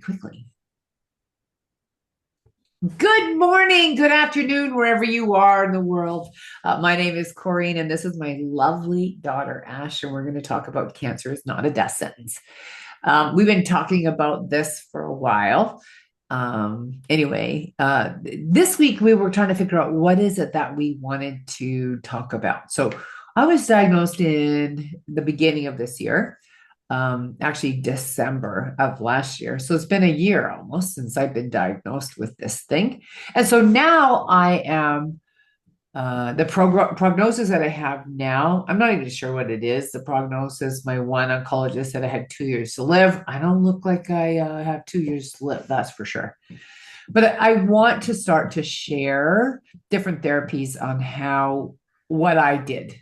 quickly. Good morning, good afternoon, wherever you are in the world. My name is Corinne, and this is my lovely daughter, Ash, and we're going to talk about cancer is not a death sentence. We've been talking about this for a while. This week we were trying to figure out what is it that we wanted to talk about. So I was diagnosed in the beginning of this year, actually December of last year. So it's been a year almost since I've been diagnosed with this thing. And so now I am the prognosis that I have now, I'm not even sure what it is. The prognosis, my one oncologist said I had 2 years to live. I don't look like I have 2 years to live, that's for sure. But I want to start to share different therapies on what I did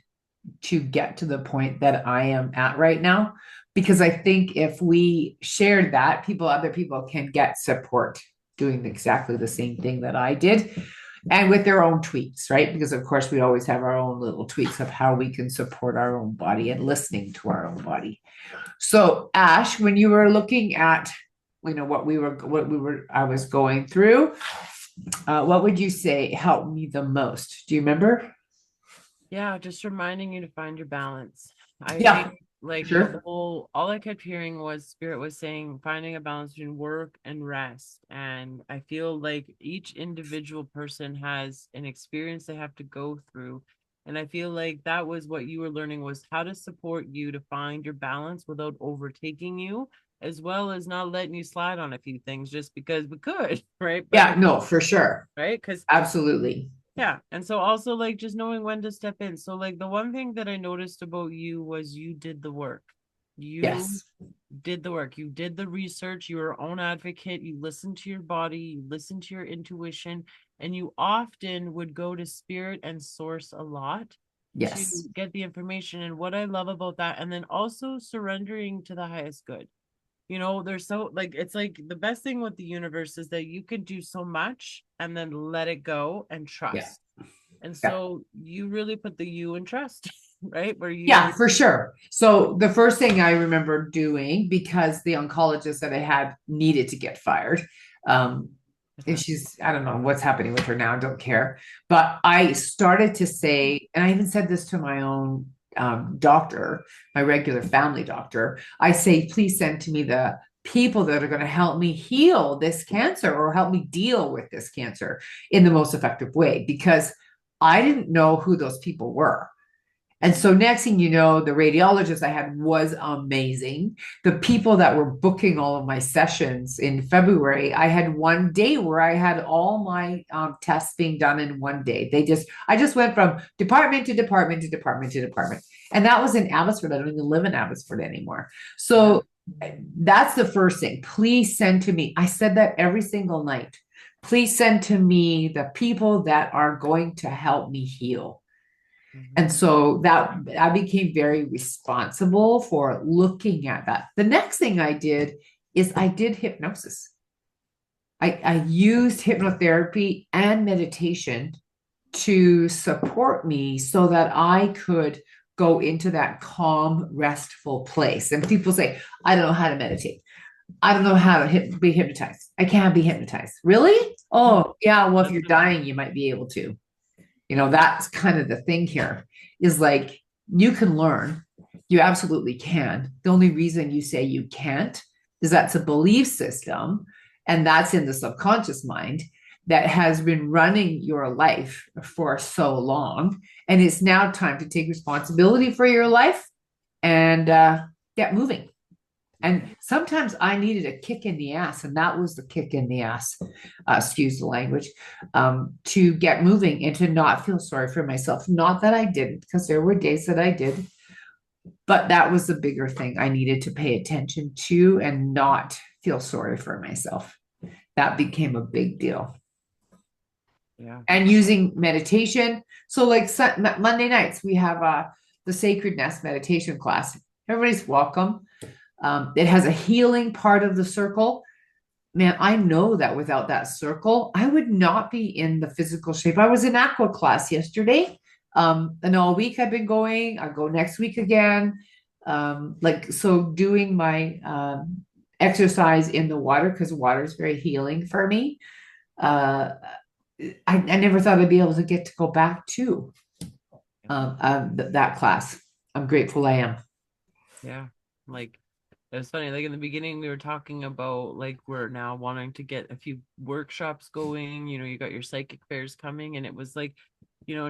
to get to the point that I am at right now. Because I think if we shared that, other people can get support doing exactly the same thing that I did and with their own tweaks, right? Because of course we always have our own little tweaks of how we can support our own body and listening to our own body. So Ash, when you were looking at, I was going through, what would you say helped me the most? Do you remember? Yeah, just reminding you to find your balance. I Yeah, think like sure. all I kept hearing was Spirit was saying finding a balance between work and rest. And I feel like each individual person has an experience they have to go through. And I feel like that was what you were learning was how to support you to find your balance without overtaking you, as well as not letting you slide on a few things just because we could, right? But Yeah, no, for sure. right, because Absolutely. yeah. And so also like just knowing when to step in. So like the one thing that I noticed about you was you did the work. You Yes. did the work. You did the research. You were your own advocate. You listened to your body. You listened to your intuition. And you often would go to spirit and source a lot to Yes. get the information. And what I love about that, and then also surrendering to the highest good. There's so like it's like the best thing with the universe is that you can do so much and then let it go and Yeah. trust. And Yeah. so you really put the you in trust, right? Where Yeah, you for sure. So the first thing I remember doing, because the oncologist that I had needed to get fired, um, and I don't know what's happening with her now, don't care. But I started to say, and I even said this to my own doctor, my regular family doctor, I say, please send to me the people that are going to help me heal this cancer or help me deal with this cancer in the most effective way, because I didn't know who those people were. And so next thing you know, the radiologist I had was amazing. The people that were booking all of my sessions in February, I had one day where I had all my tests being done in one day. I just went from department to department to department to department. And that was in Abbotsford. I don't even live in Abbotsford anymore. yeah. So that's the first thing. Please send to me. I said that every single night. Please send to me the people that are going to help me heal. And Mhm. so that I became very responsible for looking at that. The next thing I did is I did hypnosis. I used hypnotherapy and meditation to support me so that I could go into that calm, restful place. And people say, I don't know how to meditate. I don't know how to be hypnotized. I can't be hypnotized. Really? Oh, yeah. Well, if That's you're okay. dying, you might be able to. That's kind of the thing here is like you can learn. You absolutely can. The only reason you say you can't is that's a belief system, and that's in the subconscious mind that has been running your life for so long. And it's now time to take responsibility for your life and get moving. And sometimes I needed a kick in the ass, and that was the kick in the ass, excuse the language, to get moving and to not feel sorry for myself. Not that I didn't, because there were days that I did, but that was the bigger thing I needed to pay attention to and not feel sorry for myself. That became a big deal. Yeah. And using meditation. So, like Monday nights, we have the Sacredness meditation class. Everybody's welcome. It has a healing part of the circle. Man, I know that without that circle, I would not be in the physical shape. I was in aqua class yesterday. And all week I've been going. I go next week again. Like so doing my exercise in the water because water is very healing for me. Uh, I never thought I'd be able to get to go back to that class. I'm grateful I am. Yeah. Like it was funny. Like in the beginning, we were talking about like we're now wanting to get a few workshops going. You know, you got your psychic fairs coming, and it was like,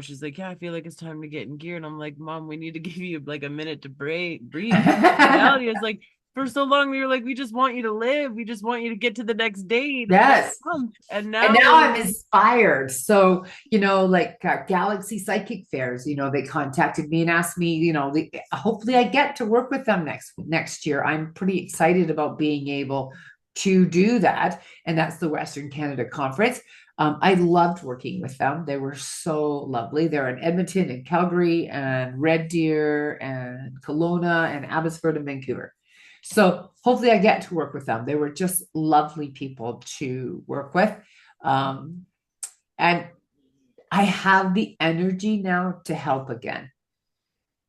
she's like, "Yeah, I feel like it's time to get in gear." And I'm like, "Mom, we need to give you like a minute to breathe." Because the reality is like for so long we were like, "We just want you to live. We just want you to get to the next day, to the next Yes. month." And And now now we're I'm inspired. So, like Galaxy Psychic Fairs, they contacted me and asked me, hopefully I get to work with them next year. I'm pretty excited about being able to do that. And that's the Western Canada Conference. I loved working with them. They were so lovely. They're in Edmonton and Calgary and Red Deer and Kelowna and Abbotsford and Vancouver. So hopefully I get to work with them. They were just lovely people to work with. Um, and I have the energy now to help again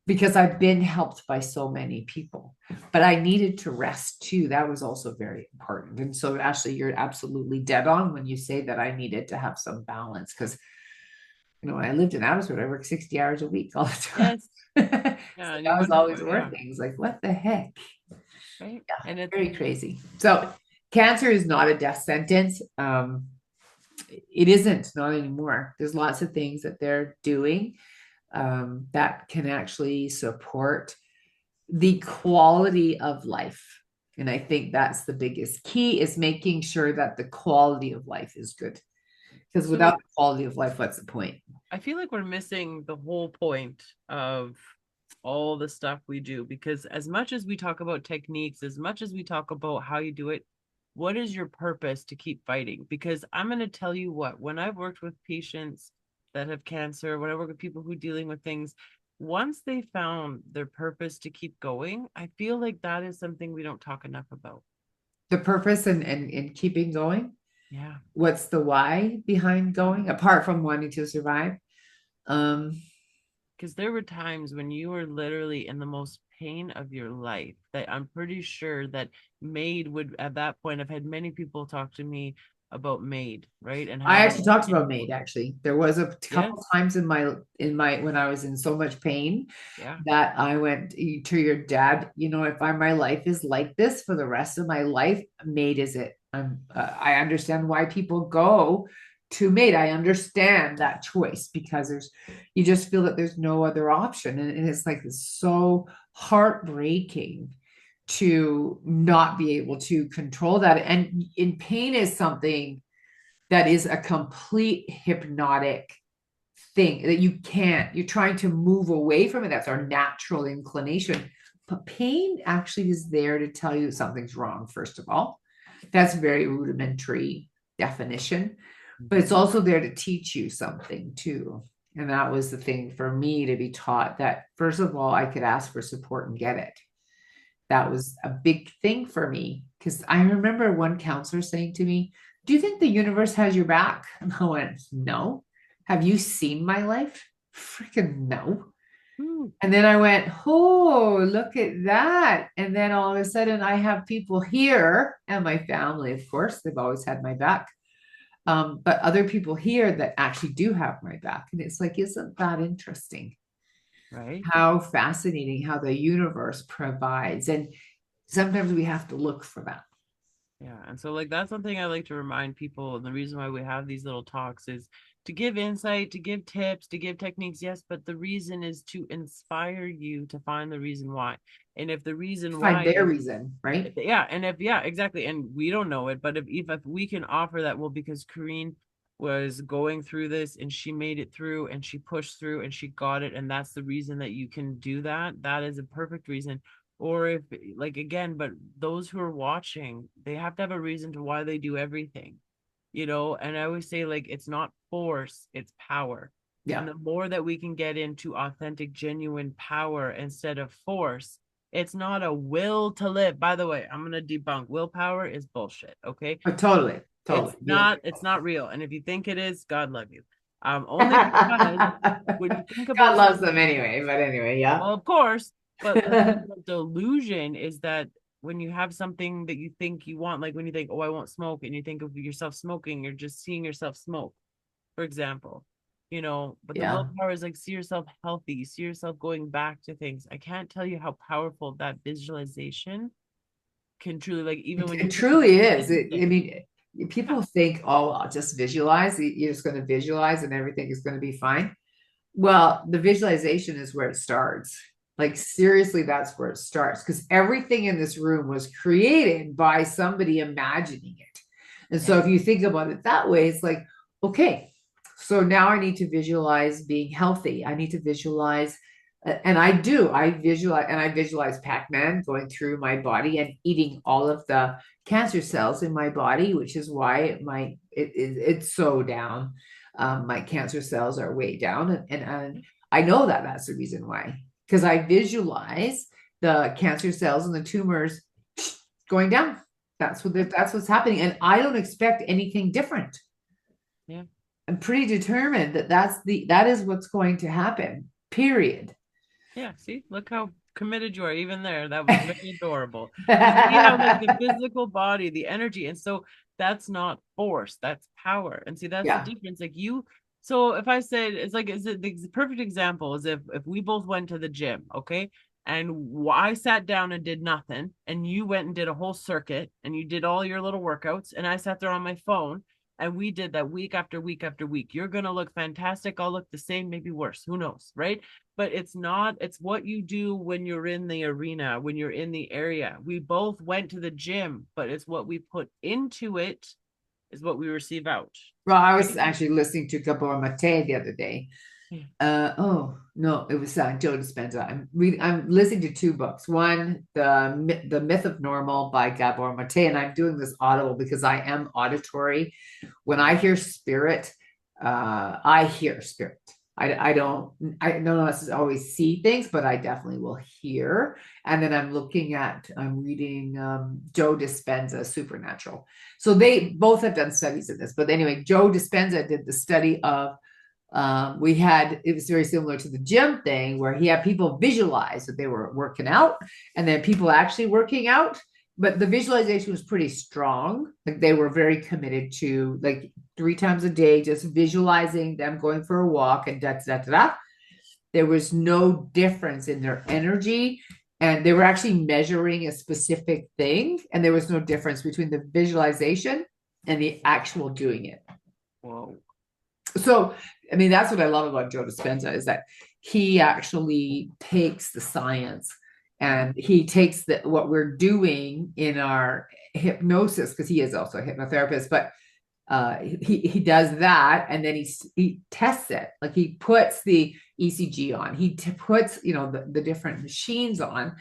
because I've been helped by so many people, but I needed to rest too. That was also very important. And so, Ashley, you're absolutely dead on when you say that I needed to have some balance because, when I lived in Abbotsford, I worked 60 hours a week all the time. yes, yeah, So and you I was wouldn't, always yeah, working. It's like, what the heck? right, Yeah, and it, very crazy. So, cancer is not a death sentence. It isn't, not anymore. There's lots of things that they're doing that can actually support the quality of life. And I think that's the biggest key is making sure that the quality of life is good. Because without so the quality of life, what's the point? I feel like we're missing the whole point of all the stuff we do because as much as we talk about techniques, as much as we talk about how you do it, what is your purpose to keep fighting? Because I'm going to tell you what, when I've worked with patients that have cancer, when I work with people who are dealing with things, once they found their purpose to keep going, I feel like that is something we don't talk enough about. The purpose and keeping going. Yeah. What's the why behind going apart from wanting to survive? Um, Because there were times when you were literally in the most pain of your life that I'm pretty sure that Maid would at that point have had many people talk to me about Maid, right? And I having actually talked and about MAID actually. There was a couple yes, times in my when I was in so much pain yeah, that I went to your dad, if my life is like this for the rest of my life, MAID is it. I understand why people go to MAID. I understand that choice because you just feel that there's no other option. And it's like it's so heartbreaking to not be able to control that. And in pain is something that is a complete hypnotic thing that you're trying to move away from it. That's our natural inclination. But pain actually is there to tell you something's wrong, first of all. That's very rudimentary definition, but it's mhm, also there to teach you something too. And that was the thing for me to be taught that, first of all, I could ask for support and get it. That was a big thing for me because I remember one counselor saying to me, "Do you think the universe has your back?" And I went, "No." "Have you seen my life?" "Freaking no." mm, And then I went, "Oh, look at that." And then all of a sudden, I have people here and my family, of course, they've always had my back. But other people here that actually do have my back. And it's like, isn't that interesting? right. How fascinating how the universe provides. And sometimes we have to look for that. Yeah. And so like that's something I like to remind people. And the reason why we have these little talks is to give insight, to give tips, to give techniques, yes, but the reason is to inspire you to find the reason why. And if the reason Find why their is reason, right? yeah, and if yeah, exactly. And we don't know it, but if we can offer that, well, because Corinne was going through this and she made it through and she pushed through and she got it, and that's the reason that you can do that. That is a perfect reason. Or if like again, but those who are watching, they have to have a reason to why they do everything, and I always say like it's not force, it's power. And Yeah, the more that we can get into authentic, genuine power instead of force, it's not a will to live. By the way, I'm gonna debunk willpower is bullshit. Okay. but totally, It's totally. not, it's not real. And if you think it is, God love you. Only because when you think God about loves something, them anyway, but anyway, yeah. well, of course, but the delusion is that when you have something that you think you want, like when you think, oh, I won't smoke, and you think of yourself smoking, you're just seeing yourself smoke, for example, but the Yeah. willpower is like, see yourself healthy, see yourself going back to things. I can't tell you how powerful that visualization can truly, like, even when It you put the truly is. I thing, mean, yeah, people think, oh, I'll just visualize. You're just going to visualize and everything is going to be fine. Well, the visualization is where it starts. Like, seriously, that's where it starts because everything in this room was created by somebody imagining it. And yeah, so, if you think about it that way, it's like, okay, so now I need to visualize being healthy. I need to visualize, and I visualize Pac-Man going through my body and eating all of the cancer cells in my body, which is why it's so down. My cancer cells are way down, and I know that that's the reason why, because I visualize the cancer cells and the tumors going down. That's what's happening, and I don't expect anything different. yeah. I'm pretty determined that that is what's going to happen. Period. Yeah, see, look how committed you are. Even there, that was very adorable. You see how, like, the physical body, the energy, and so that's not force, that's power. And see, that's the Yeah. difference. Like, so if I said, it's like, is it the perfect example is if we both went to the gym, okay, and I sat down and did nothing, and you went and did a whole circuit, and you did all your little workouts, and I sat there on my phone. And we did that week after week after week. You're going to look fantastic. I'll look the same, maybe worse. Who knows? Right? But it's what you do when you're in the arena, when you're in the area. We both went to the gym, but it's what we put into it is what we receive out, Well, I was right? actually listening to Gabor Mate the other day. Yeah. Oh no, it was Joe Dispenza. I'm listening to two books. One, the Myth of Normal by Gabor Mate, and I'm doing this audible because I am auditory. When I hear spirit, I hear spirit. I don't necessarily always see things, but I definitely will hear. And then I'm reading Joe Dispenza Supernatural. So they both have done studies of this. But anyway, Joe Dispenza did the study of it was very similar to the gym thing where he had people visualize that they were working out and then people actually working out, but the visualization was pretty strong. Like they were very committed to like 3 times a day, just visualizing them going for a walk and da da da da. There was no difference in their energy. And they were actually measuring a specific thing, and there was no difference between the visualization and the actual doing it. Whoa. So, I mean, that's what I love about Joe Dispenza is that he actually takes the science and he takes what we're doing in our hypnosis, because he is also a hypnotherapist, but he does that and then he tests it. Like he puts the ECG on, puts the different machines on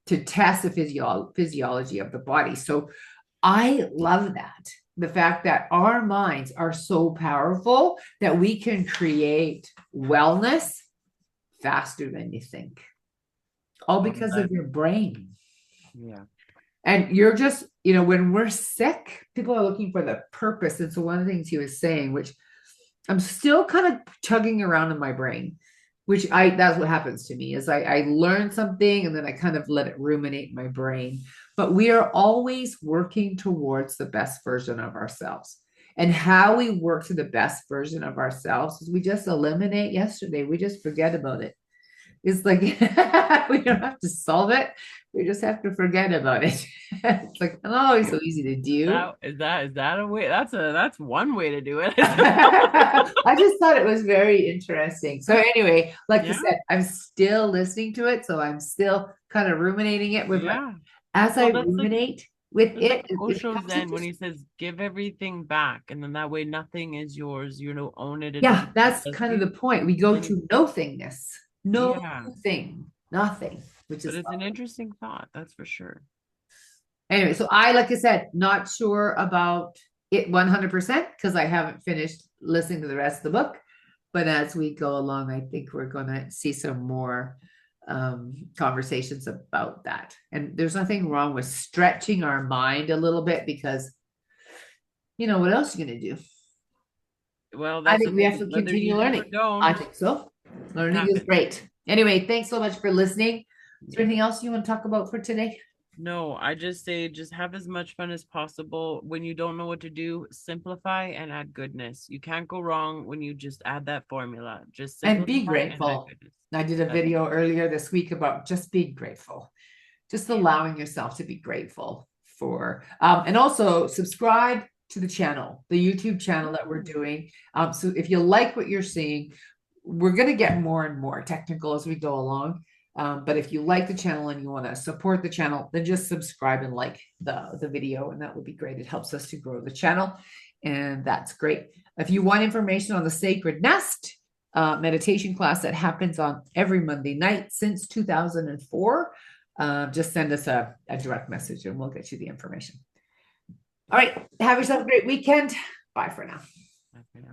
to test the physiology of the body. So I love that. The fact that our minds are so powerful that we can create wellness faster than you think, all Well, because of your brain. yeah. And you're just, when we're sick, people are looking for the purpose. And so one of the things he was saying, which I'm still kind of chugging around in my brain, that's what happens to me is I learn something and then I kind of let it ruminate in my brain. But we are always working towards the best version of ourselves. And how we work to the best version of ourselves is we just eliminate yesterday. We just forget about it. It's like we don't have to solve it. We just have to forget about it. It's like, oh, it's so easy to do. Is that a way? That's one way to do it. I just thought it was very interesting. So anyway, like I Yeah. said, I'm still listening to it, so I'm still kind of ruminating it with Yeah. as I Well, that's like ruminate with it's like it Osho comes Zen into when he says, give everything back, and then that way nothing is yours. Own it. It yeah, doesn't that's possess kind of the you. point. We go And to nothingness, no yeah, thing, nothing, which but is it's an interesting thought, that's for sure. anyway. So like I said, not sure about it 100% because I haven't finished listening to the rest of the book. But as we go along, I think we're going to see some more conversations about that. And there's nothing wrong with stretching our mind a little bit because, what else are you going to do? Well, I that's the think we have thing. to Whether continue you do or learning. I don't, think so. it Learning is happens. great. Anyway, thanks so much for listening. Is there Yeah. anything else you want to talk about for today? No, I just say just have as much fun as possible. When you don't know what to do, simplify and add goodness. You can't go wrong when you just add that formula. Just And be simplify and add grateful. goodness. I did a That's video earlier this week about just being grateful, just allowing yourself to be grateful for, and also subscribe to the channel, the YouTube channel that we're doing. So if you like what you're seeing, we're going to get more and more technical as we go along. But if you like the channel and you want to support the channel, then just subscribe and like the video, and that would be great. It helps us to grow the channel, and that's great. If you want information on the Sacred Nest meditation class that happens on every Monday night since 2004, just send us a direct message and we'll get you the information. All right. Have yourself a great weekend. Bye for now. okay.